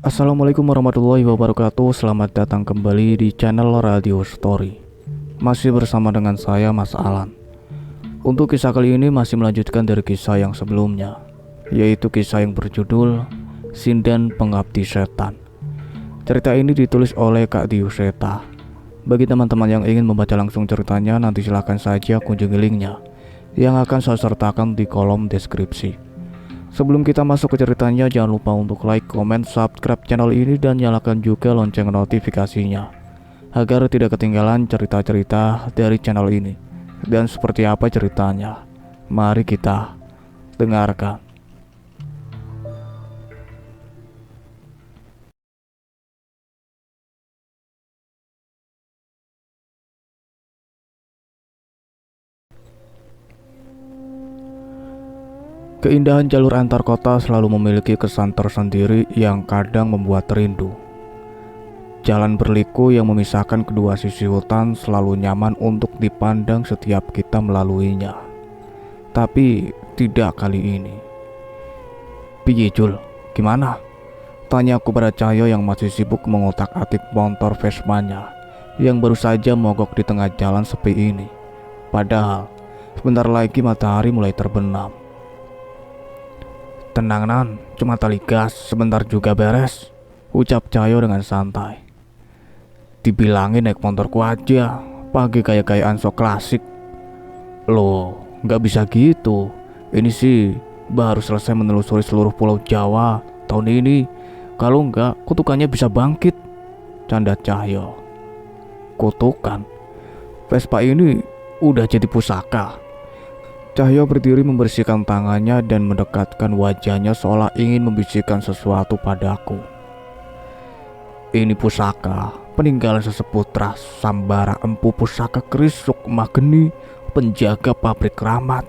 Assalamualaikum warahmatullahi wabarakatuh. Selamat datang kembali di channel Radio Story. Masih bersama dengan saya, Mas Alan. Untuk kisah kali ini masih melanjutkan dari kisah yang sebelumnya, yaitu kisah yang berjudul Sinden Pengabdi Setan. Cerita ini ditulis oleh Kak Diuseta. Bagi teman-teman yang ingin membaca langsung ceritanya, nanti silahkan saja kunjungi linknya yang akan saya sertakan di kolom deskripsi. Sebelum kita masuk ke ceritanya, jangan lupa untuk like, comment, subscribe channel ini dan nyalakan juga lonceng notifikasinya agar tidak ketinggalan cerita-cerita dari channel ini. Dan seperti apa ceritanya? Mari kita dengarkan. Keindahan jalur antar kota selalu memiliki kesan tersendiri yang kadang membuat rindu. Jalan berliku yang memisahkan kedua sisi hutan selalu nyaman untuk dipandang setiap kita melaluinya. Tapi tidak kali ini. "Piye Jul, gimana?" tanya aku pada Cahyo yang masih sibuk mengotak-atik motor Vespa-nya yang baru saja mogok di tengah jalan sepi ini. Padahal sebentar lagi matahari mulai terbenam. "Tenang non, cuma tali gas, sebentar juga beres," ucap Cahyo dengan santai. "Dibilangin naik motorku aja, pagi kayak-kayaan sok klasik." "Loh, nggak bisa gitu. Ini sih baru selesai menelusuri seluruh pulau Jawa tahun ini. Kalau nggak, kutukannya bisa bangkit," canda Cahyo. "Kutukan? Vespa ini udah jadi pusaka." Cahyo berdiri membersihkan tangannya dan mendekatkan wajahnya seolah ingin membisikkan sesuatu padaku. "Ini pusaka peninggalan seseputra Sambara Empu Pusaka Keris Sukmageni, penjaga pabrik keramat."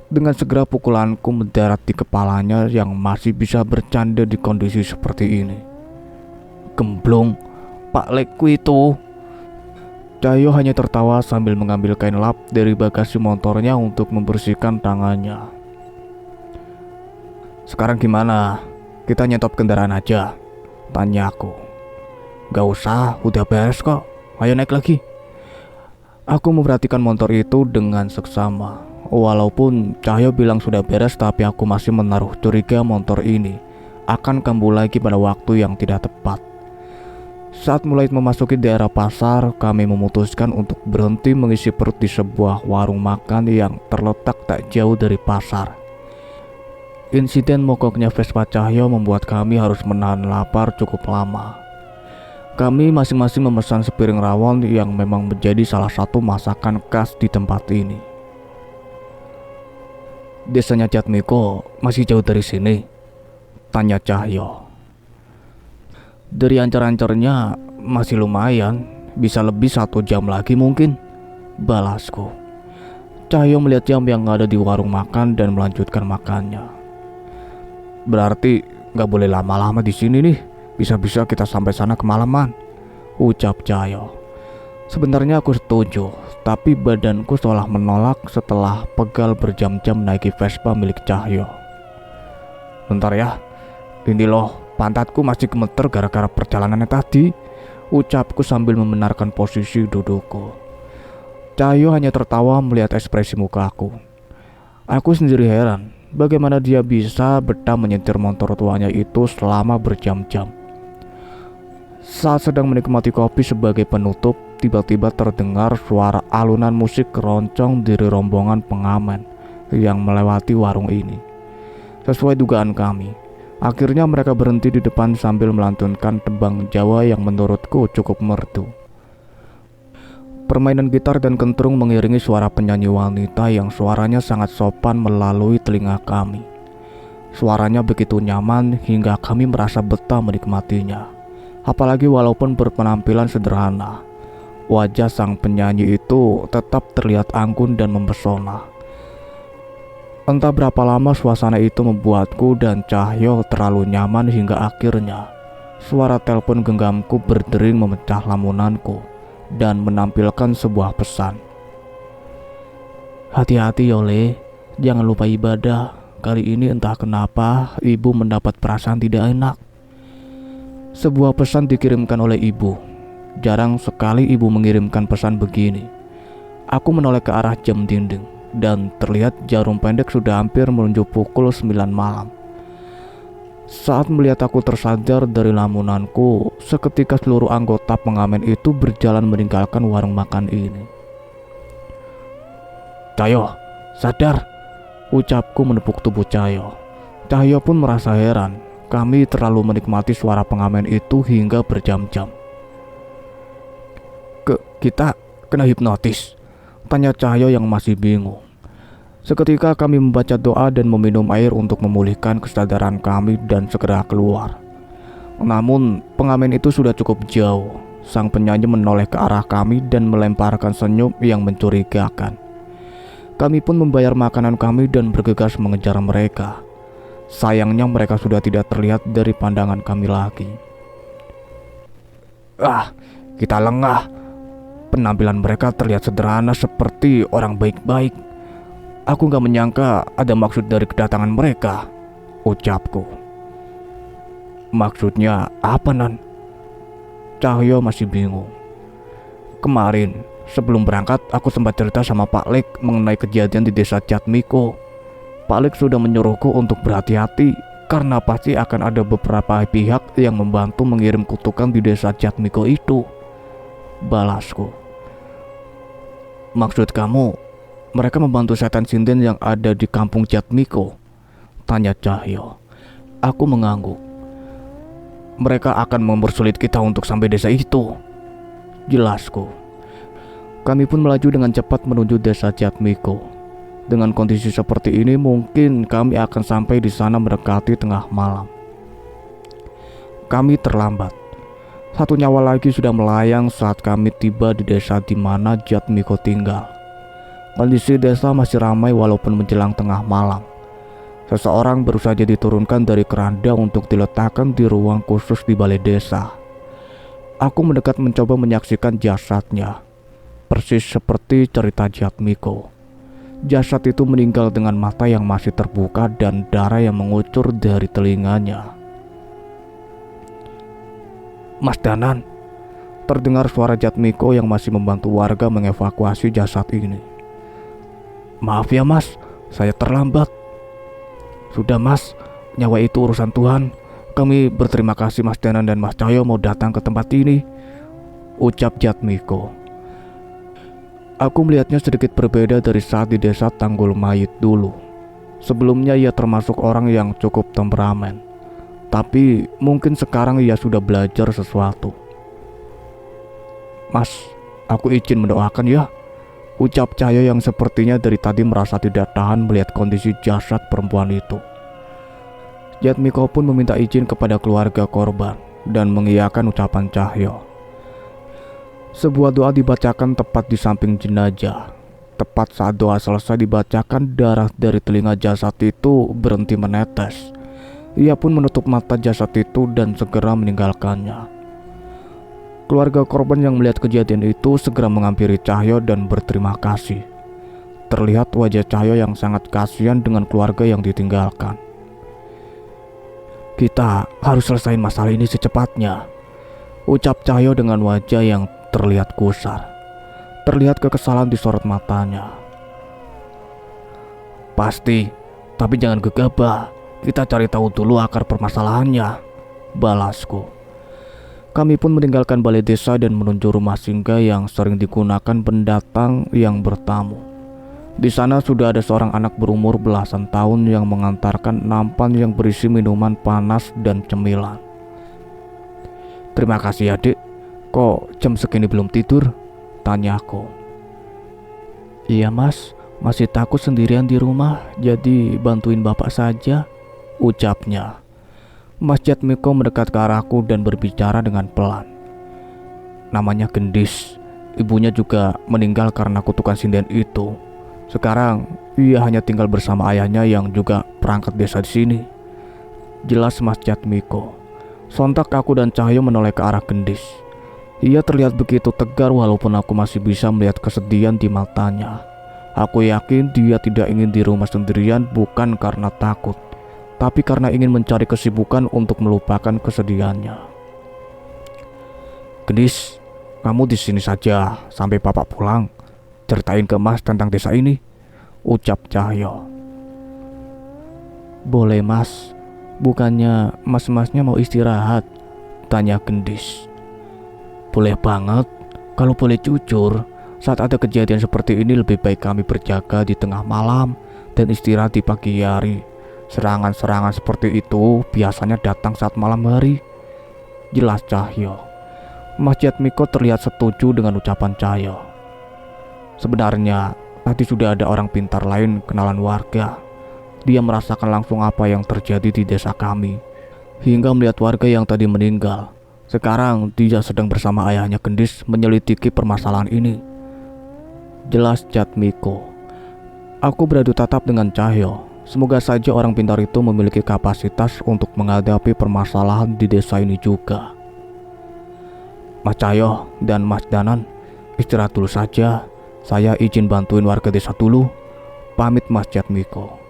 Dengan segera pukulanku mendarat di kepalanya yang masih bisa bercanda di kondisi seperti ini. "Gemblong, Pak Lekku itu." Cahyo hanya tertawa sambil mengambil kain lap dari bagasi motornya untuk membersihkan tangannya. "Sekarang gimana? Kita nyetop kendaraan aja?" tanya aku. "Gak usah, udah beres kok. Ayo naik lagi." Aku memperhatikan motor itu dengan seksama. Walaupun Cahyo bilang sudah beres, tapi aku masih menaruh curiga motor ini akan kambuh lagi pada waktu yang tidak tepat. Saat mulai memasuki daerah pasar, kami memutuskan untuk berhenti mengisi perut di sebuah warung makan yang terletak tak jauh dari pasar. Insiden mogoknya Vespa Cahyo membuat kami harus menahan lapar cukup lama. Kami masing-masing memesan sepiring rawon yang memang menjadi salah satu masakan khas di tempat ini. "Desanya Jatmiko masih jauh dari sini?" tanya Cahyo. "Dari ancar-ancarnya masih lumayan, bisa lebih 1 jam lagi mungkin," balasku. Cahyo melihat jam yang ada di warung makan dan melanjutkan makannya. "Berarti gak boleh lama-lama di sini nih, bisa-bisa kita sampai sana kemalaman," ucap Cahyo. Sebenarnya aku setuju, tapi badanku seolah menolak setelah pegal berjam-jam naiki Vespa milik Cahyo. "Bentar ya, ini loh, pantatku masih gemeter gara-gara perjalanannya tadi," ucapku sambil membenarkan posisi dudukku. Cahyo hanya tertawa melihat ekspresi mukaku. Aku sendiri heran bagaimana dia bisa betah menyetir motor tuanya itu selama berjam-jam. Saat sedang menikmati kopi sebagai penutup, tiba-tiba terdengar suara alunan musik keroncong dari rombongan pengamen yang melewati warung ini. Sesuai dugaan kami, akhirnya mereka berhenti di depan sambil melantunkan tembang Jawa yang menurutku cukup merdu. Permainan gitar dan kentrung mengiringi suara penyanyi wanita yang suaranya sangat sopan melalui telinga kami. Suaranya begitu nyaman hingga kami merasa betah menikmatinya. Apalagi walaupun berpenampilan sederhana, wajah sang penyanyi itu tetap terlihat anggun dan mempesona. Entah berapa lama suasana itu membuatku dan Cahyo terlalu nyaman hingga akhirnya suara telepon genggamku berdering memecah lamunanku dan menampilkan sebuah pesan. "Hati-hati Yole, jangan lupa ibadah. Kali ini entah kenapa ibu mendapat perasaan tidak enak." Sebuah pesan dikirimkan oleh ibu. Jarang sekali ibu mengirimkan pesan begini. Aku menoleh ke arah jam dinding dan terlihat jarum pendek sudah hampir menuju pukul 9 malam. Saat melihat aku tersadar dari lamunanku, seketika seluruh anggota pengamen itu berjalan meninggalkan warung makan ini. "Cahyo, sadar!" ucapku menepuk tubuh Cahyo. Cahyo pun merasa heran. Kami terlalu menikmati suara pengamen itu hingga berjam-jam. Kita kena hipnotis?" tanya Cahyo yang masih bingung. Seketika kami membaca doa dan meminum air untuk memulihkan kesadaran kami dan segera keluar. Namun pengamen itu sudah cukup jauh. Sang penyanyi menoleh ke arah kami dan melemparkan senyum yang mencurigakan. Kami pun membayar makanan kami dan bergegas mengejar mereka. Sayangnya mereka sudah tidak terlihat dari pandangan kami lagi. Kita lengah. Penampilan mereka terlihat sederhana seperti orang baik-baik. Aku gak menyangka ada maksud dari kedatangan mereka, ucapku. "Maksudnya apa, Nan?" Cahyo masih bingung. "Kemarin sebelum berangkat aku sempat cerita sama Pak Lek mengenai kejadian di desa Jatmiko. Pak Lek sudah menyuruhku untuk berhati-hati karena pasti akan ada beberapa pihak yang membantu mengirim kutukan di desa Jatmiko itu," balasku. "Maksud kamu mereka membantu setan sinden yang ada di kampung Jatmiko?" tanya Cahyo. Aku mengangguk. "Mereka akan mempersulit kita untuk sampai desa itu," jelasku. Kami pun melaju dengan cepat menuju desa Jatmiko. Dengan kondisi seperti ini mungkin kami akan sampai di sana mendekati tengah malam. Kami terlambat. Satu nyawa lagi sudah melayang saat kami tiba di desa di mana Jatmiko tinggal. Kondisi desa masih ramai walaupun menjelang tengah malam. Seseorang baru saja diturunkan dari keranda untuk diletakkan di ruang khusus di balai desa. Aku mendekat mencoba menyaksikan jasadnya. Persis seperti cerita Jatmiko. Jasad itu meninggal dengan mata yang masih terbuka dan darah yang mengucur dari telinganya. "Mas Danan," terdengar suara Jatmiko yang masih membantu warga mengevakuasi jasad ini. "Maaf ya Mas, saya terlambat." "Sudah Mas, nyawa itu urusan Tuhan. Kami berterima kasih Mas Danan dan Mas Cahyo mau datang ke tempat ini," ucap Jatmiko. Aku melihatnya sedikit berbeda dari saat di desa Tanggul Mayit dulu. Sebelumnya ia termasuk orang yang cukup temperamen. Tapi mungkin sekarang ia sudah belajar sesuatu. "Mas, aku izin mendoakan ya," ucap Cahyo yang sepertinya dari tadi merasa tidak tahan melihat kondisi jasad perempuan itu. Jatmiko pun meminta izin kepada keluarga korban dan mengiyakan ucapan Cahyo. Sebuah doa dibacakan tepat di samping jenazah. Tepat saat doa selesai dibacakan, darah dari telinga jasad itu berhenti menetes. Ia pun menutup mata jasad itu dan segera meninggalkannya. Keluarga korban yang melihat kejadian itu segera menghampiri Cahyo dan berterima kasih. Terlihat wajah Cahyo yang sangat kasihan dengan keluarga yang ditinggalkan. "Kita harus selesaiin masalah ini secepatnya," ucap Cahyo dengan wajah yang terlihat gusar. Terlihat kekesalan di sorot matanya. "Pasti, tapi jangan gegabah. Kita cari tahu dulu akar permasalahannya," balasku. Kami pun meninggalkan balai desa dan menuju rumah singgah yang sering digunakan pendatang yang bertamu. Di sana sudah ada seorang anak berumur belasan tahun yang mengantarkan nampan yang berisi minuman panas dan cemilan. "Terima kasih adik. Kok jam segini belum tidur?" tanyaku. "Iya Mas, masih takut sendirian di rumah, jadi bantuin bapak saja," ucapnya. Mas Jatmiko mendekat ke arahku dan berbicara dengan pelan. "Namanya Gendis. Ibunya juga meninggal karena kutukan sinden itu. Sekarang ia hanya tinggal bersama ayahnya yang juga perangkat desa di sini," jelas Mas Jatmiko. Sontak aku dan Cahyo menoleh ke arah Gendis. Ia terlihat begitu tegar walaupun aku masih bisa melihat kesedihan di matanya. Aku yakin dia tidak ingin di rumah sendirian bukan karena takut, tapi karena ingin mencari kesibukan untuk melupakan kesedihannya. Gendis, kamu di sini saja sampai bapak pulang. Ceritain ke Mas tentang desa ini, ucap Cahyo. Boleh Mas, bukannya mas-masnya mau istirahat? Tanya Gendis. Boleh banget. Kalau boleh jujur, saat ada kejadian seperti ini lebih baik kami berjaga di tengah malam dan istirahat di pagi hari. Serangan-serangan seperti itu biasanya datang saat malam hari, jelas Cahyo. Mas Jatmiko terlihat setuju dengan ucapan Cahyo. Sebenarnya tadi sudah ada orang pintar lain kenalan warga. Dia merasakan langsung apa yang terjadi di desa kami, hingga melihat warga yang tadi meninggal. Sekarang dia sedang bersama ayahnya Gendis menyelidiki permasalahan ini, jelas Jatmiko. Aku beradu tatap dengan Cahyo. Semoga saja orang pintar itu memiliki kapasitas untuk menghadapi permasalahan di desa ini juga. Mas Cahyo dan Mas Danan, istirahat dulu saja. Saya izin bantuin warga desa dulu, pamit Mas Jatmiko.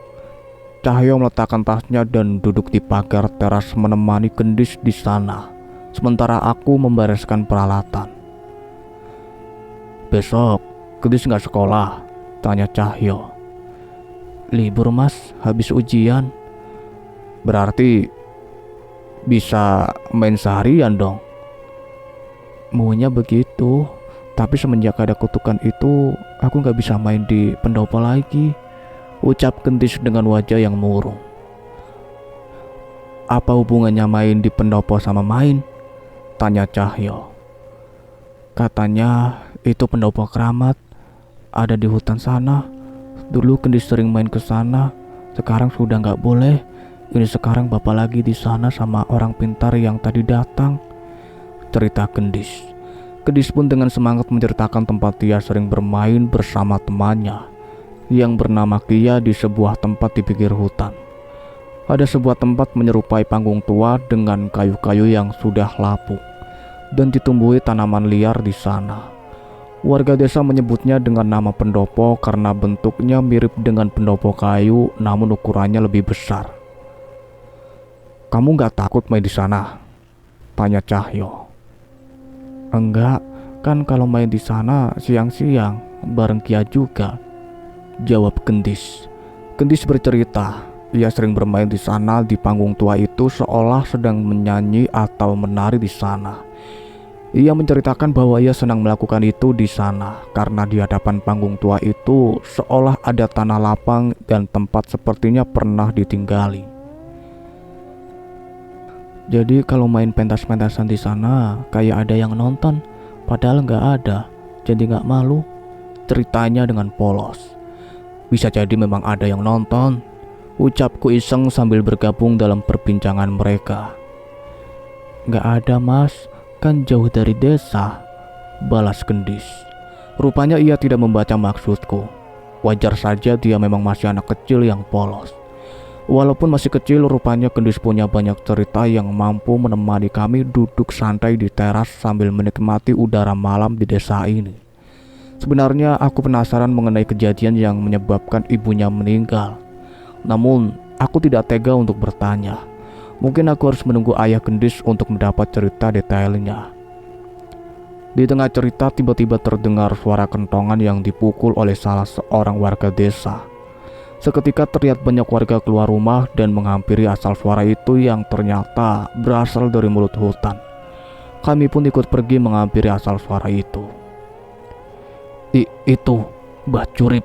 Cahyo meletakkan tasnya dan duduk di pagar teras menemani Gendis di sana, sementara aku membereskan peralatan. Besok Gendis nggak sekolah? Tanya Cahyo. Libur Mas, habis ujian. Berarti bisa main seharian dong. Maunya begitu, tapi semenjak ada kutukan itu, aku nggak bisa main di pendopo lagi, ucap Gendis dengan wajah yang murung. Apa hubungannya main di pendopo sama main? Tanya Cahyo. Katanya itu pendopo keramat, ada di hutan sana. Dulu Gendis sering main ke sana, sekarang sudah nggak boleh. Ini sekarang bapak lagi di sana sama orang pintar yang tadi datang, cerita Gendis. Gendis pun dengan semangat menceritakan tempat dia sering bermain bersama temannya yang bernama Kia di sebuah tempat di pinggir hutan. Ada sebuah tempat menyerupai panggung tua dengan kayu-kayu yang sudah lapuk dan ditumbuhi tanaman liar di sana. Warga desa menyebutnya dengan nama pendopo karena bentuknya mirip dengan pendopo kayu, namun ukurannya lebih besar. Kamu nggak takut main di sana? Tanya Cahyo. Enggak, kan kalau main di sana siang-siang bareng Kia juga, jawab Gendis. Gendis bercerita, ia sering bermain di sana di panggung tua itu seolah sedang menyanyi atau menari di sana. Ia menceritakan bahwa ia senang melakukan itu di sana karena di hadapan panggung tua itu seolah ada tanah lapang dan tempat sepertinya pernah ditinggali. Jadi kalau main pentas-pentasan di sana kayak ada yang nonton, padahal nggak ada, jadi nggak malu, ceritanya dengan polos. Bisa jadi memang ada yang nonton, ucapku iseng sambil bergabung dalam perbincangan mereka. Nggak ada Mas, kan jauh dari desa, balas Gendis. Rupanya ia tidak membaca maksudku. Wajar saja, dia memang masih anak kecil yang polos. Walaupun masih kecil, rupanya Gendis punya banyak cerita yang mampu menemani kami duduk santai di teras sambil menikmati udara malam di desa ini. Sebenarnya aku penasaran mengenai kejadian yang menyebabkan ibunya meninggal. Namun, aku tidak tega untuk bertanya. Mungkin aku harus menunggu ayah Gendis untuk mendapat cerita detailnya. Di tengah cerita tiba-tiba terdengar suara kentongan yang dipukul oleh salah seorang warga desa. Seketika terlihat banyak warga keluar rumah dan menghampiri asal suara itu yang ternyata berasal dari mulut hutan. Kami pun ikut pergi menghampiri asal suara itu. Itu Mbah Curip,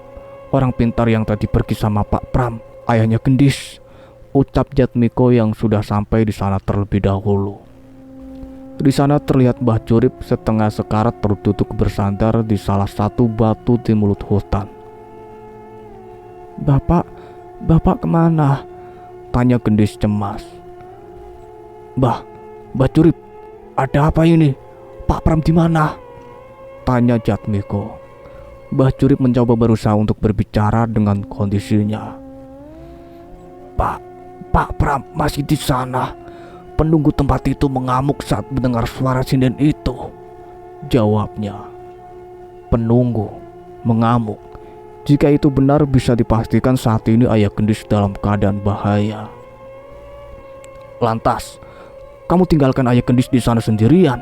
orang pintar yang tadi pergi sama Pak Pram, ayahnya Gendis, ucap Jatmiko yang sudah sampai di sana terlebih dahulu. Di sana terlihat Mbah Curip setengah sekarat terduduk bersandar di salah satu batu di mulut hutan. Bapak kemana? Tanya Gendis cemas. Mbah Curip, ada apa ini? Pak Pram di mana? Tanya Jatmiko. Mbah Curip mencoba berusaha untuk berbicara dengan kondisinya. Pak Pram masih di sana. Penunggu tempat itu mengamuk saat mendengar suara sinden itu, jawabnya. Penunggu mengamuk. Jika itu benar, bisa dipastikan saat ini ayah Gendis dalam keadaan bahaya. Lantas, kamu tinggalkan ayah Gendis di sana sendirian?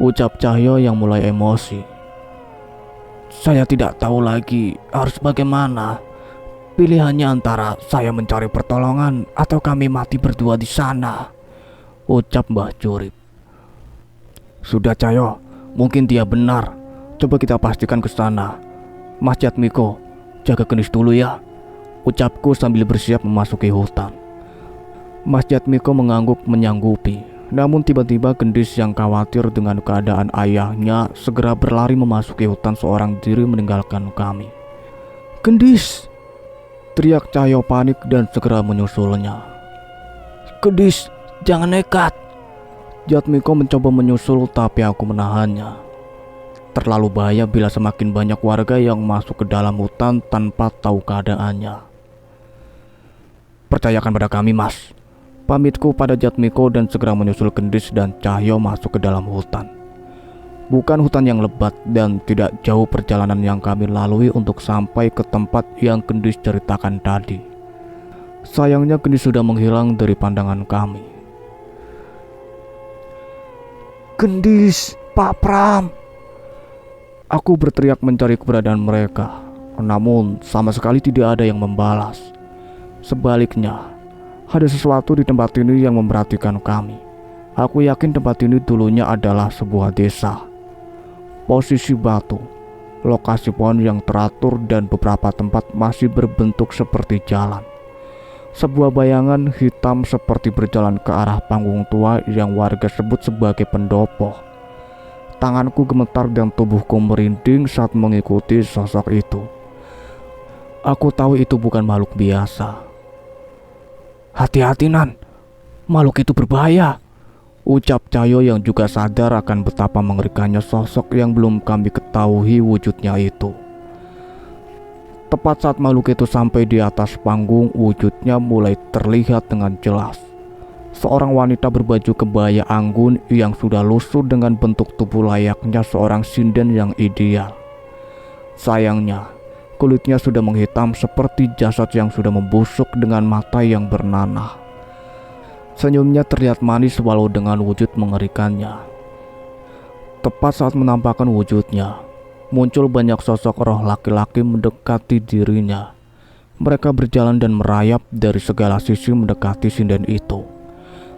ucap Cahyo yang mulai emosi. Saya tidak tahu lagi harus bagaimana. Pilihannya antara saya mencari pertolongan atau kami mati berdua di sana, ucap Mbah Jurib. Sudah Cahyo, mungkin dia benar. Coba kita pastikan ke sana. Mas Jatmiko, jaga Gendis dulu ya, ucapku sambil bersiap memasuki hutan. Mas Jatmiko mengangguk menyanggupi. Namun tiba-tiba Gendis yang khawatir dengan keadaan ayahnya segera berlari memasuki hutan seorang diri meninggalkan kami. Gendis! Teriak Cahyo panik dan segera menyusulnya. Gendis, jangan nekat! Jatmiko mencoba menyusul tapi aku menahannya. Terlalu bahaya bila semakin banyak warga yang masuk ke dalam hutan tanpa tahu keadaannya. Percayakan pada kami, Mas, pamitku pada Jatmiko dan segera menyusul Gendis dan Cahyo masuk ke dalam hutan. Bukan hutan yang lebat dan tidak jauh perjalanan yang kami lalui untuk sampai ke tempat yang Gendis ceritakan tadi. Sayangnya Gendis sudah menghilang dari pandangan kami. Gendis, Pak Pram! Aku berteriak mencari keberadaan mereka, namun sama sekali tidak ada yang membalas. Sebaliknya, ada sesuatu di tempat ini yang memperhatikan kami. Aku yakin tempat ini dulunya adalah sebuah desa. Posisi batu, lokasi pohon yang teratur dan beberapa tempat masih berbentuk seperti jalan. Sebuah bayangan hitam seperti berjalan ke arah panggung tua yang warga sebut sebagai pendopo. Tanganku gemetar dan tubuhku merinding saat mengikuti sosok itu. Aku tahu itu bukan makhluk biasa. Hati-hati Nan, makhluk itu berbahaya, ucap Cahyo yang juga sadar akan betapa mengerikannya sosok yang belum kami ketahui wujudnya itu. Tepat saat makhluk itu sampai di atas panggung, wujudnya mulai terlihat dengan jelas. Seorang wanita berbaju kebaya anggun yang sudah lusuh dengan bentuk tubuh layaknya seorang sinden yang ideal. Sayangnya, kulitnya sudah menghitam seperti jasad yang sudah membusuk dengan mata yang bernanah. Senyumnya terlihat manis walau dengan wujud mengerikannya. Tepat saat menampakkan wujudnya, muncul banyak sosok roh laki-laki mendekati dirinya. Mereka berjalan dan merayap dari segala sisi mendekati sinden itu.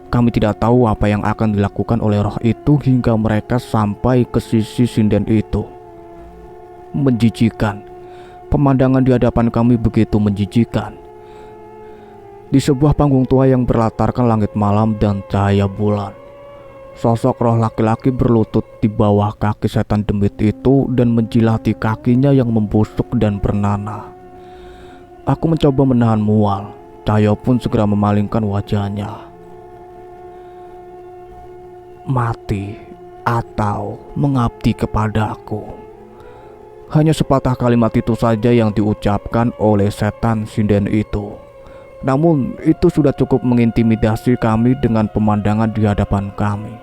Kami tidak tahu apa yang akan dilakukan oleh roh itu hingga mereka sampai ke sisi sinden itu. Menjijikan. Pemandangan di hadapan kami begitu menjijikan. Di sebuah panggung tua yang berlatarkan langit malam dan cahaya bulan, sosok roh laki-laki berlutut di bawah kaki setan demit itu dan menjilati kakinya yang membusuk dan bernanah. Aku mencoba menahan mual. Cahyo pun segera memalingkan wajahnya. Mati atau mengabdi kepadaku. Hanya sepatah kalimat itu saja yang diucapkan oleh setan sinden itu. Namun itu sudah cukup mengintimidasi kami dengan pemandangan di hadapan kami.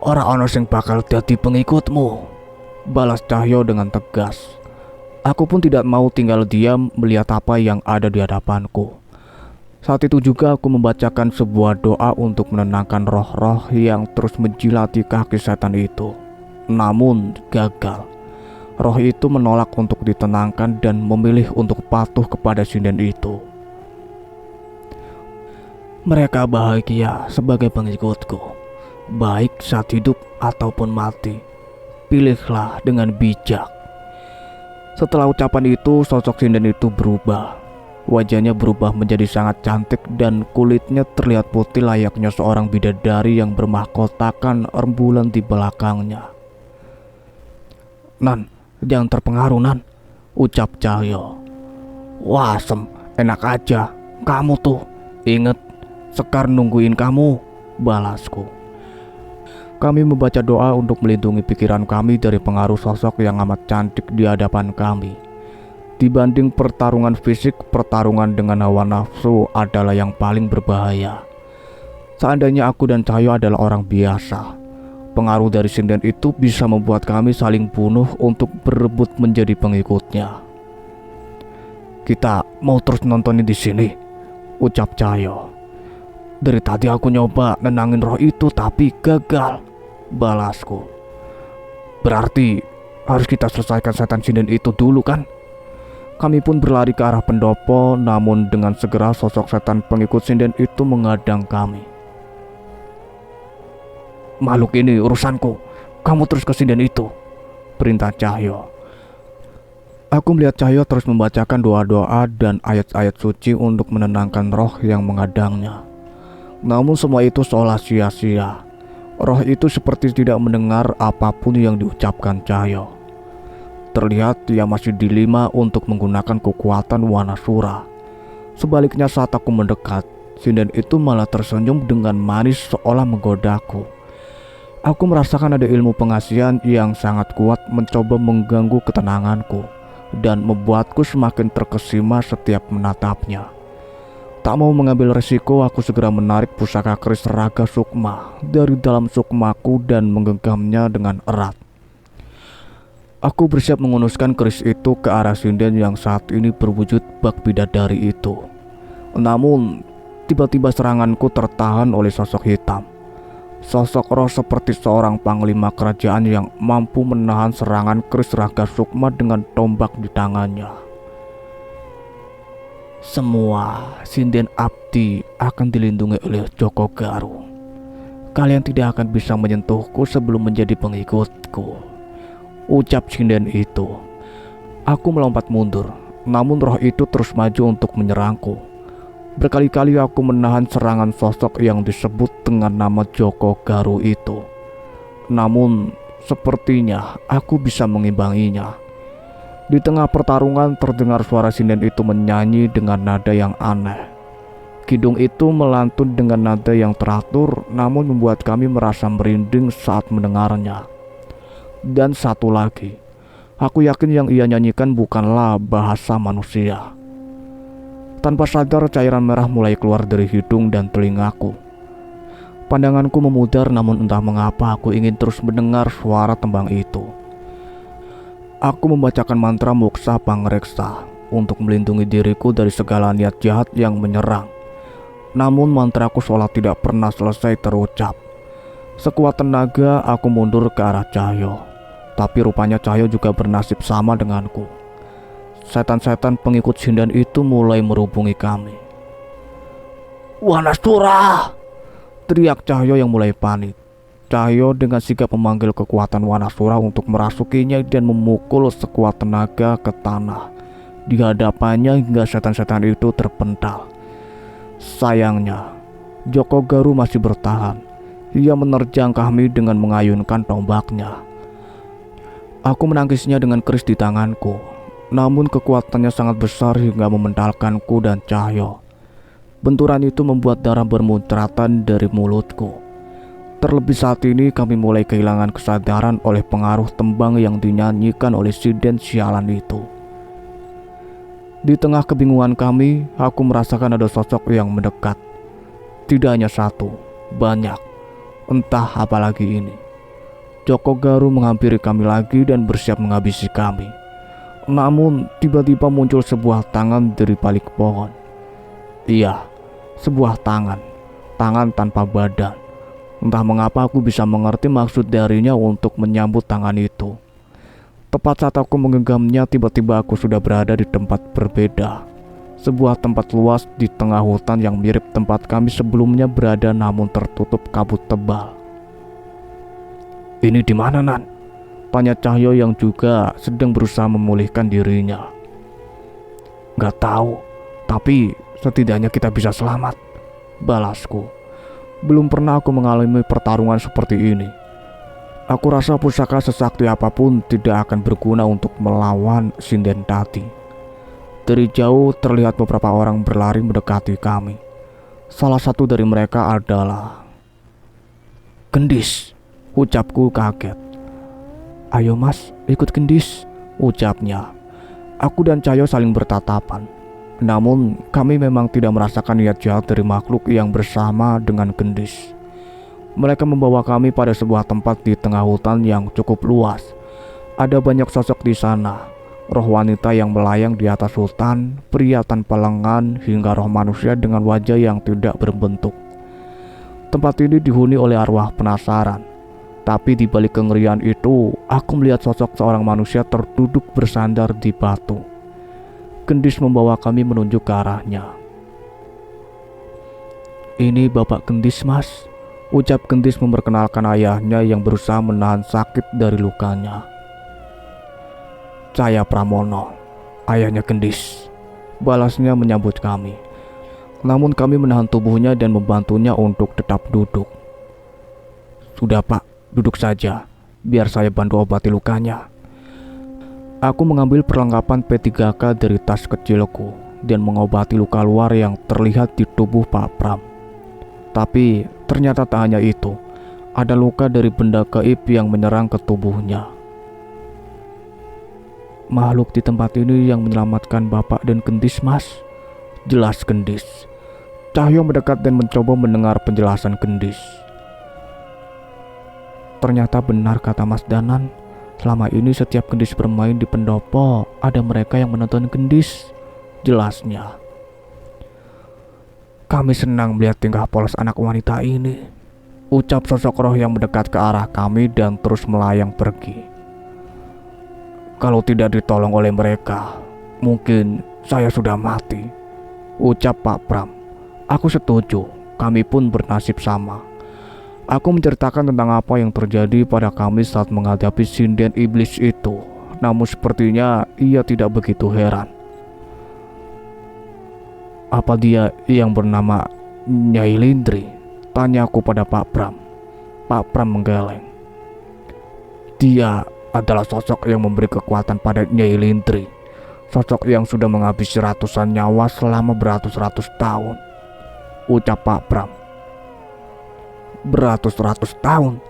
Ora ono sing bakal dadi pengikutmu, balas Cahyo dengan tegas. Aku pun tidak mau tinggal diam melihat apa yang ada di hadapanku. Saat itu juga aku membacakan sebuah doa untuk menenangkan roh-roh yang terus menjilati kaki setan itu. Namun gagal. Roh itu menolak untuk ditenangkan dan memilih untuk patuh kepada sinden itu. Mereka bahagia sebagai pengikutku, baik saat hidup ataupun mati. Pilihlah dengan bijak. Setelah ucapan itu, sosok sinden itu berubah. Wajahnya berubah menjadi sangat cantik dan kulitnya terlihat putih layaknya seorang bidadari yang bermahkotakan rembulan di belakangnya. Nan, jangan terpengaruh Nan, ucap Cahyo. Wah, enak aja. Kamu tuh, inget, Sekar nungguin kamu, balasku. Kami membaca doa untuk melindungi pikiran kami dari pengaruh sosok yang amat cantik di hadapan kami. Dibanding pertarungan fisik, pertarungan dengan hawa nafsu adalah yang paling berbahaya. Seandainya aku dan Cahyo adalah orang biasa, pengaruh dari sinden itu bisa membuat kami saling bunuh untuk berebut menjadi pengikutnya. Kita mau terus nontonin di sini, ucap Cahyo. Dari tadi aku nyoba nenangin roh itu tapi gagal, balasku. Berarti harus kita selesaikan setan sinden itu dulu kan? Kami pun berlari ke arah pendopo, namun dengan segera sosok setan pengikut sinden itu menghadang kami. Makhluk ini urusanku, kamu terus ke sinden itu, perintah Cahyo. Aku melihat Cahyo terus membacakan doa-doa dan ayat-ayat suci untuk menenangkan roh yang menghadangnya. Namun semua itu seolah sia-sia. Roh itu seperti tidak mendengar apapun yang diucapkan Cahyo. Terlihat dia masih dilema untuk menggunakan kekuatan Wanasura. Sebaliknya saat aku mendekat, sinden itu malah tersenyum dengan manis seolah menggodaku. Aku merasakan ada ilmu pengasihan yang sangat kuat mencoba mengganggu ketenanganku dan membuatku semakin terkesima setiap menatapnya. Tak mau mengambil resiko, aku segera menarik pusaka keris Raga Sukma dari dalam sukmaku dan menggenggamnya dengan erat. Aku bersiap mengunuskan keris itu ke arah sinden yang saat ini berwujud bak bidadari itu. Namun, tiba-tiba seranganku tertahan oleh sosok hitam. Sosok roh seperti seorang panglima kerajaan yang mampu menahan serangan keris Raga Sukma dengan tombak di tangannya. Semua sinden abdi akan dilindungi oleh Joko Garu. Kalian tidak akan bisa menyentuhku sebelum menjadi pengikutku, ucap sinden itu. Aku melompat mundur, namun roh itu terus maju untuk menyerangku. Berkali-kali aku menahan serangan sosok yang disebut dengan nama Joko Garu itu. Namun sepertinya aku bisa mengimbanginya. Di tengah pertarungan terdengar suara sinden itu menyanyi dengan nada yang aneh. Kidung itu melantun dengan nada yang teratur, namun membuat kami merasa merinding saat mendengarnya. Dan satu lagi, aku yakin yang ia nyanyikan bukanlah bahasa manusia. Tanpa sadar cairan merah mulai keluar dari hidung dan telingaku. Pandanganku memudar, namun entah mengapa aku ingin terus mendengar suara tembang itu. Aku membacakan mantra Moksa Pangreksa untuk melindungi diriku dari segala niat jahat yang menyerang. Namun mantraku seolah tidak pernah selesai terucap. Sekuat tenaga aku mundur ke arah Cahyo. Tapi rupanya Cahyo juga bernasib sama denganku. Setan-setan pengikut sinden itu mulai merubungi kami. Wanasura! Teriak Cahyo yang mulai panik. Cahyo dengan sigap memanggil kekuatan Wanasura untuk merasukinya dan memukul sekuat tenaga ke tanah di hadapannya hingga setan-setan itu terpental. Sayangnya, Joko Garu masih bertahan. Ia menerjang kami dengan mengayunkan tombaknya. Aku menangkisnya dengan keris di tanganku, namun kekuatannya sangat besar hingga mementalkanku dan Cahyo. Benturan itu membuat darah bermunceratan dari mulutku. Terlebih saat ini kami mulai kehilangan kesadaran oleh pengaruh tembang yang dinyanyikan oleh sinden sialan itu. Di tengah kebingungan kami, aku merasakan ada sosok yang mendekat. Tidak hanya satu, banyak. Entah apa lagi ini. Joko Garu menghampiri kami lagi dan bersiap menghabisi kami. Namun tiba-tiba muncul sebuah tangan dari balik pohon. Iya, sebuah tangan. Tangan tanpa badan. Entah mengapa aku bisa mengerti maksud darinya untuk menyambut tangan itu. Tepat saat aku menggenggamnya, tiba-tiba aku sudah berada di tempat berbeda. Sebuah tempat luas di tengah hutan yang mirip tempat kami sebelumnya berada, namun tertutup kabut tebal. Ini di mana, Nan? Tanya Cahyo yang juga sedang berusaha memulihkan dirinya. Gak tahu, tapi setidaknya kita bisa selamat, balasku. Belum pernah aku mengalami pertarungan seperti ini. Aku rasa pusaka sesakti apapun tidak akan berguna untuk melawan sinden tadi. Dari jauh terlihat beberapa orang berlari mendekati kami. Salah satu dari mereka adalah Gendis, ucapku kaget. Ayo mas, ikut Gendis, ucapnya. Aku dan Cahyo saling bertatapan. Namun kami memang tidak merasakan niat jahat dari makhluk yang bersama dengan Gendis. Mereka membawa kami pada sebuah tempat di tengah hutan yang cukup luas. Ada banyak sosok di sana. Roh wanita yang melayang di atas hutan, pria tanpa lengan, hingga roh manusia dengan wajah yang tidak berbentuk. Tempat ini dihuni oleh arwah penasaran. Tapi di balik kengerian itu, aku melihat sosok seorang manusia terduduk bersandar di batu. Gendis membawa kami menunjuk ke arahnya. "Ini Bapak Gendis, Mas," ucap Gendis memperkenalkan ayahnya yang berusaha menahan sakit dari lukanya. "Saya Pramono, ayahnya Gendis," balasnya menyambut kami. Namun kami menahan tubuhnya dan membantunya untuk tetap duduk. "Sudah Pak, duduk saja, biar saya bantu obati lukanya." Aku mengambil perlengkapan P3K dari tas kecilku dan mengobati luka luar yang terlihat di tubuh Pak Pram. Tapi ternyata tak hanya itu, ada luka dari benda gaib yang menyerang ke tubuhnya. "Makhluk di tempat ini yang menyelamatkan Bapak dan Gendis, Mas," jelas Gendis. Cahyo mendekat dan mencoba mendengar penjelasan Gendis. "Ternyata benar kata Mas Danan, selama ini setiap Gendis bermain di pendopo, ada mereka yang menonton Gendis," jelasnya. "Kami senang melihat tingkah polos anak wanita ini," ucap sosok roh yang mendekat ke arah kami dan terus melayang pergi. "Kalau tidak ditolong oleh mereka, mungkin saya sudah mati," ucap Pak Pram. Aku setuju, kami pun bernasib sama. Aku menceritakan tentang apa yang terjadi pada kami saat menghadapi sinden iblis itu. Namun sepertinya ia tidak begitu heran. "Apa dia yang bernama Nyai Lindri?" tanyaku pada Pak Pram. Pak Pram menggeleng. "Dia adalah sosok yang memberi kekuatan pada Nyai Lindri. Sosok yang sudah menghabisi ratusan nyawa selama beratus-ratus tahun," ucap Pak Pram. "Beratus-ratus tahun?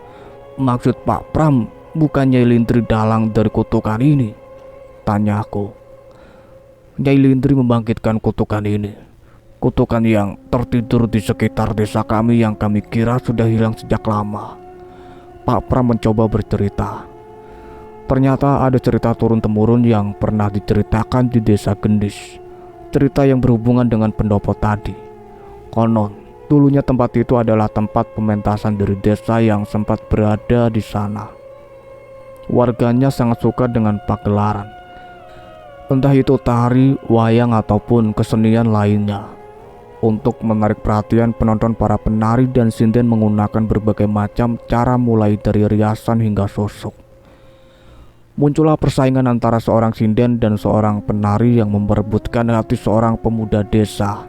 Maksud Pak Pram bukan Nyai Lindri dalang dari kutukan ini?" tanyaku. "Nyai Lindri membangkitkan kutukan ini. Kutukan yang tertidur di sekitar desa kami yang kami kira sudah hilang sejak lama." Pak Pram mencoba bercerita. Ternyata ada cerita turun-temurun yang pernah diceritakan di desa Gendis. Cerita yang berhubungan dengan pendopo tadi. Konon, dulunya tempat itu adalah tempat pementasan dari desa yang sempat berada di sana. Warganya sangat suka dengan pagelaran, entah itu tari, wayang, ataupun kesenian lainnya. Untuk menarik perhatian penonton, para penari dan sinden menggunakan berbagai macam cara mulai dari riasan hingga sosok. Muncullah persaingan antara seorang sinden dan seorang penari yang memperebutkan hati seorang pemuda desa.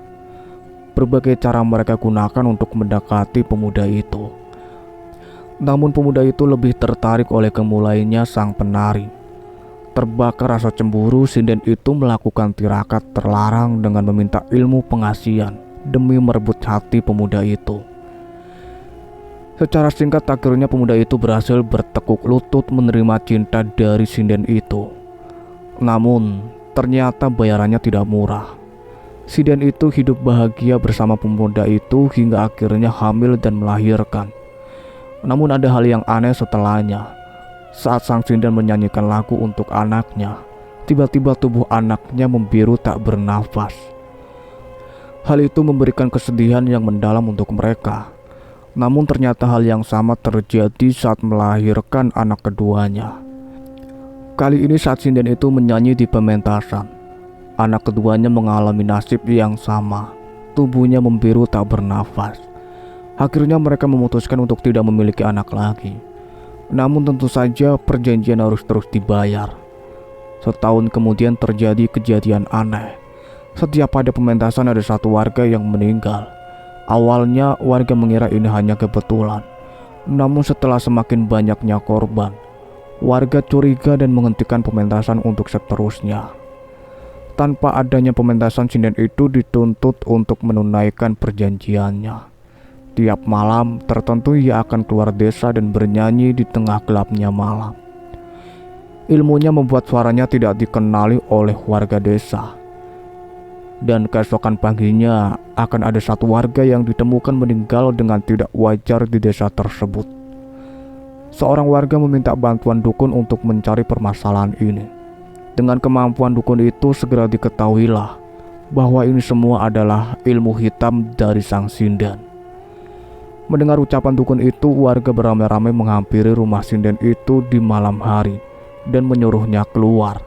Berbagai cara mereka gunakan untuk mendekati pemuda itu. Namun pemuda itu lebih tertarik oleh kemulainya sang penari. Terbakar rasa cemburu, sinden itu melakukan tirakat terlarang dengan meminta ilmu pengasihan demi merebut hati pemuda itu. Secara singkat, akhirnya pemuda itu berhasil bertekuk lutut menerima cinta dari sinden itu. Namun ternyata bayarannya tidak murah. Sinden itu hidup bahagia bersama pemuda itu hingga akhirnya hamil dan melahirkan. Namun ada hal yang aneh setelahnya. Saat sang sinden menyanyikan lagu untuk anaknya, tiba-tiba tubuh anaknya membiru tak bernafas. Hal itu memberikan kesedihan yang mendalam untuk mereka. Namun ternyata hal yang sama terjadi saat melahirkan anak keduanya. Kali ini saat sinden itu menyanyi di pementasan, anak keduanya mengalami nasib yang sama. Tubuhnya membiru tak bernafas. Akhirnya mereka memutuskan untuk tidak memiliki anak lagi. Namun tentu saja perjanjian harus terus dibayar. Setahun kemudian terjadi kejadian aneh. Setiap pada pementasan ada satu warga yang meninggal. Awalnya warga mengira ini hanya kebetulan. Namun setelah semakin banyaknya korban, warga curiga dan menghentikan pementasan untuk seterusnya. Tanpa adanya pementasan, sinden itu dituntut untuk menunaikan perjanjiannya. Tiap malam tertentu ia akan keluar desa dan bernyanyi di tengah gelapnya malam. Ilmunya membuat suaranya tidak dikenali oleh warga desa. Dan keesokan paginya akan ada satu warga yang ditemukan meninggal dengan tidak wajar di desa tersebut. Seorang warga meminta bantuan dukun untuk mencari permasalahan ini. Dengan kemampuan dukun itu, segera diketahuilah bahwa ini semua adalah ilmu hitam dari sang sinden. Mendengar ucapan dukun itu, warga beramai-ramai menghampiri rumah sinden itu di malam hari dan menyuruhnya keluar.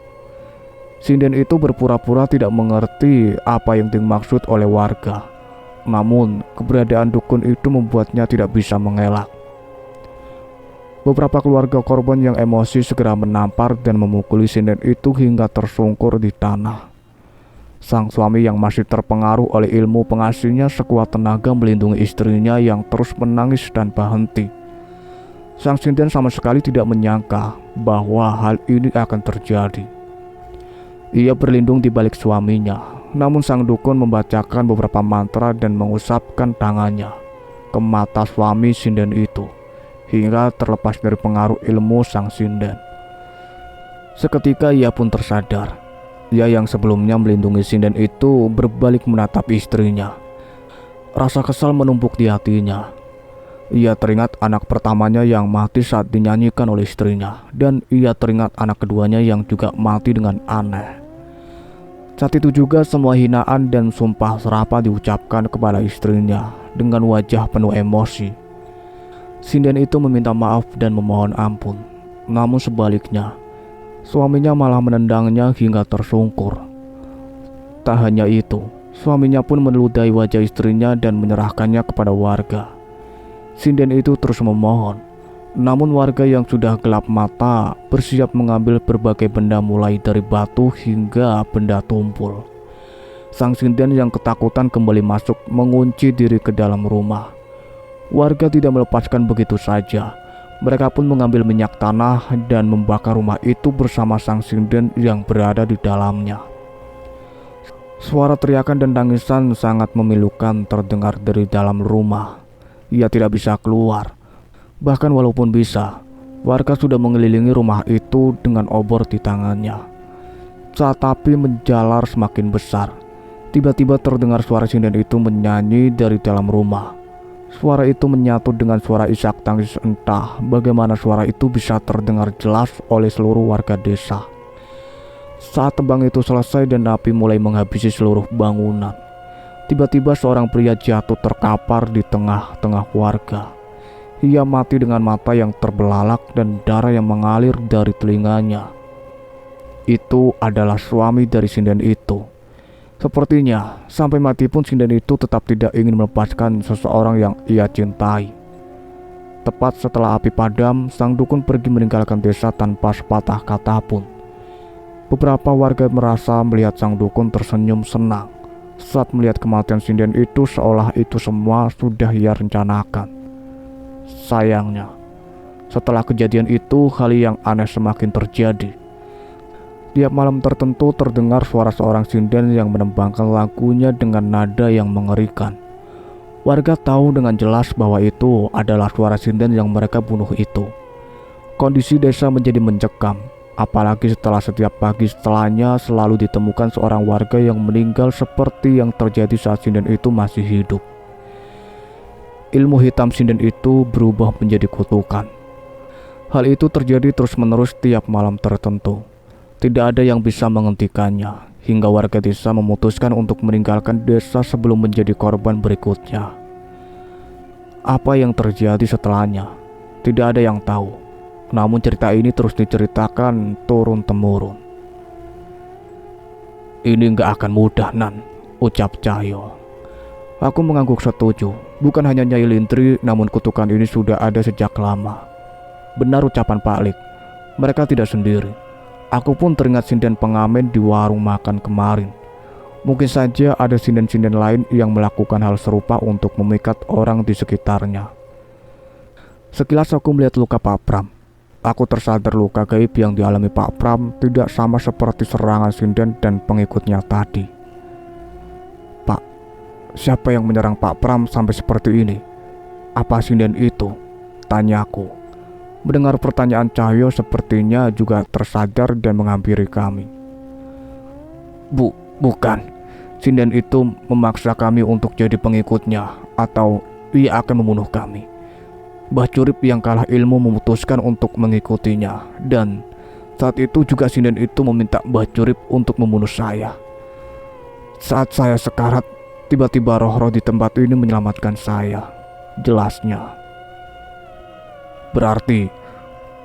Sinden itu berpura-pura tidak mengerti apa yang dimaksud oleh warga. Namun, keberadaan dukun itu membuatnya tidak bisa mengelak. Beberapa keluarga korban yang emosi segera menampar dan memukuli sinden itu hingga tersungkur di tanah. Sang suami yang masih terpengaruh oleh ilmu pengasihnya sekuat tenaga melindungi istrinya yang terus menangis tanpa henti. Sang sinden sama sekali tidak menyangka bahwa hal ini akan terjadi. Ia berlindung di balik suaminya, namun sang dukun membacakan beberapa mantra dan mengusapkan tangannya ke mata suami sinden itu hingga terlepas dari pengaruh ilmu sang sinden. Seketika ia pun tersadar. Ia yang sebelumnya melindungi sinden itu berbalik menatap istrinya. Rasa kesal menumpuk di hatinya. Ia teringat anak pertamanya yang mati saat dinyanyikan oleh istrinya, dan ia teringat anak keduanya yang juga mati dengan aneh. Saat itu juga semua hinaan dan sumpah serapah diucapkan kepada istrinya dengan wajah penuh emosi. Sinden itu meminta maaf dan memohon ampun, namun sebaliknya suaminya malah menendangnya hingga tersungkur. Tak hanya itu, suaminya pun meludahi wajah istrinya dan menyerahkannya kepada warga. Sinden itu terus memohon, namun warga yang sudah gelap mata bersiap mengambil berbagai benda mulai dari batu hingga benda tumpul. Sang sinden yang ketakutan kembali masuk mengunci diri ke dalam rumah. Warga tidak melepaskan begitu saja. Mereka pun mengambil minyak tanah dan membakar rumah itu bersama sang sinden yang berada di dalamnya. Suara teriakan dan tangisan sangat memilukan terdengar dari dalam rumah. Ia tidak bisa keluar. Bahkan walaupun bisa, warga sudah mengelilingi rumah itu dengan obor di tangannya. Saat api menjalar semakin besar, tiba-tiba terdengar suara sinden itu menyanyi dari dalam rumah. Suara itu menyatu dengan suara isak tangis, entah bagaimana suara itu bisa terdengar jelas oleh seluruh warga desa. Saat tembang itu selesai dan api mulai menghabisi seluruh bangunan, tiba-tiba seorang pria jatuh terkapar di tengah-tengah warga. Ia mati dengan mata yang terbelalak dan darah yang mengalir dari telinganya. Itu adalah suami dari sinden itu. Sepertinya sampai mati pun sinden itu tetap tidak ingin melepaskan seseorang yang ia cintai. Tepat setelah api padam, sang dukun pergi meninggalkan desa tanpa sepatah kata pun. Beberapa warga merasa melihat sang dukun tersenyum senang saat melihat kematian sinden itu, seolah itu semua sudah ia rencanakan. Sayangnya, setelah kejadian itu hal yang aneh semakin terjadi. Tiap malam tertentu terdengar suara seorang sinden yang menembangkan lagunya dengan nada yang mengerikan. Warga tahu dengan jelas bahwa itu adalah suara sinden yang mereka bunuh itu. Kondisi desa menjadi mencekam, apalagi setelah setiap pagi setelahnya selalu ditemukan seorang warga yang meninggal seperti yang terjadi saat sinden itu masih hidup. Ilmu hitam sinden itu berubah menjadi kutukan. Hal itu terjadi terus-menerus tiap malam tertentu. Tidak ada yang bisa menghentikannya, hingga warga desa memutuskan untuk meninggalkan desa sebelum menjadi korban berikutnya. Apa yang terjadi setelahnya, tidak ada yang tahu. Namun cerita ini terus diceritakan turun-temurun. "Ini gak akan mudah, Nan," ucap Cahyo. Aku mengangguk setuju. Bukan hanya Nyai Lintri, namun kutukan ini sudah ada sejak lama. Benar ucapan Pak Lik, mereka tidak sendiri. Aku pun teringat sinden pengamen di warung makan kemarin. Mungkin saja ada sinden-sinden lain yang melakukan hal serupa untuk memikat orang di sekitarnya. Sekilas aku melihat luka Pak Pram. Aku tersadar luka gaib yang dialami Pak Pram tidak sama seperti serangan sinden dan pengikutnya tadi. "Pak, siapa yang menyerang Pak Pram sampai seperti ini? Apa sinden itu?" tanyaku. Mendengar pertanyaan Cahyo sepertinya juga tersadar dan menghampiri kami. Bukan. Sinden itu memaksa kami untuk jadi pengikutnya, atau ia akan membunuh kami. Mbah Curip yang kalah ilmu memutuskan untuk mengikutinya, dan saat itu juga sinden itu meminta Mbah Curip untuk membunuh saya. Saat saya sekarat, tiba-tiba roh-roh di tempat ini menyelamatkan saya. jelasnya. Berarti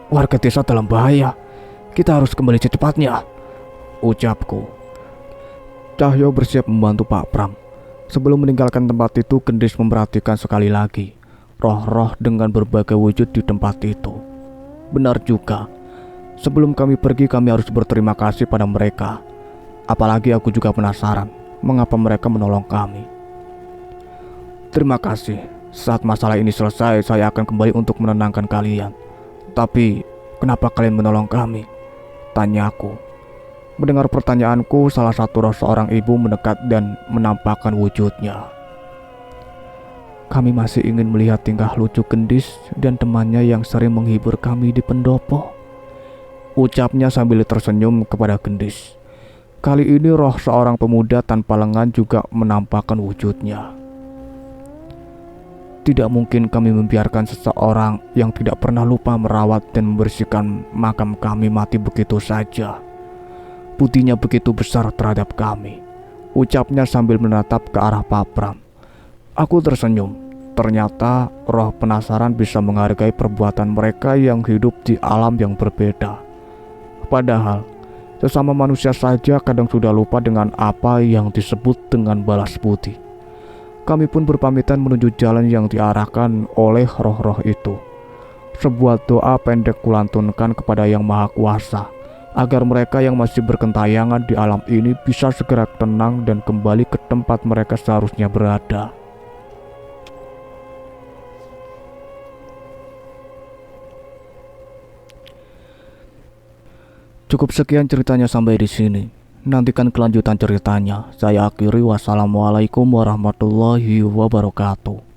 warga desa dalam bahaya. Kita harus kembali secepatnya, ucapku. Cahyo bersiap membantu Pak Pram. Sebelum meninggalkan tempat itu, Gendis memperhatikan sekali lagi roh-roh dengan berbagai wujud di tempat itu. Benar juga, sebelum kami pergi kami harus berterima kasih pada mereka. Apalagi aku juga penasaran mengapa mereka menolong kami. Terima kasih. Saat masalah ini selesai, saya akan kembali untuk menenangkan kalian. Tapi, kenapa kalian menolong kami? Tanyaku. Mendengar pertanyaanku, salah satu roh seorang ibu mendekat dan menampakkan wujudnya. Kami masih ingin melihat tingkah lucu Gendis dan temannya yang sering menghibur kami di pendopo, ucapnya sambil tersenyum kepada Gendis. Kali ini roh seorang pemuda tanpa lengan juga menampakkan wujudnya. Tidak mungkin kami membiarkan seseorang yang tidak pernah lupa merawat dan membersihkan makam kami mati begitu saja. Budinya begitu besar terhadap kami, ucapnya sambil menatap ke arah Pak Pram. Aku tersenyum. Ternyata roh penasaran bisa menghargai perbuatan mereka yang hidup di alam yang berbeda. Padahal sesama manusia saja kadang sudah lupa dengan apa yang disebut dengan balas budi. Kami pun berpamitan menuju jalan yang diarahkan oleh roh-roh itu. Sebuah doa pendek kulantunkan kepada Yang Maha Kuasa, agar mereka yang masih berkentayangan di alam ini bisa segera tenang dan kembali ke tempat mereka seharusnya berada. Cukup sekian ceritanya sampai di sini. Nantikan kelanjutan ceritanya. Saya akhiri. Wassalamualaikum warahmatullahi wabarakatuh.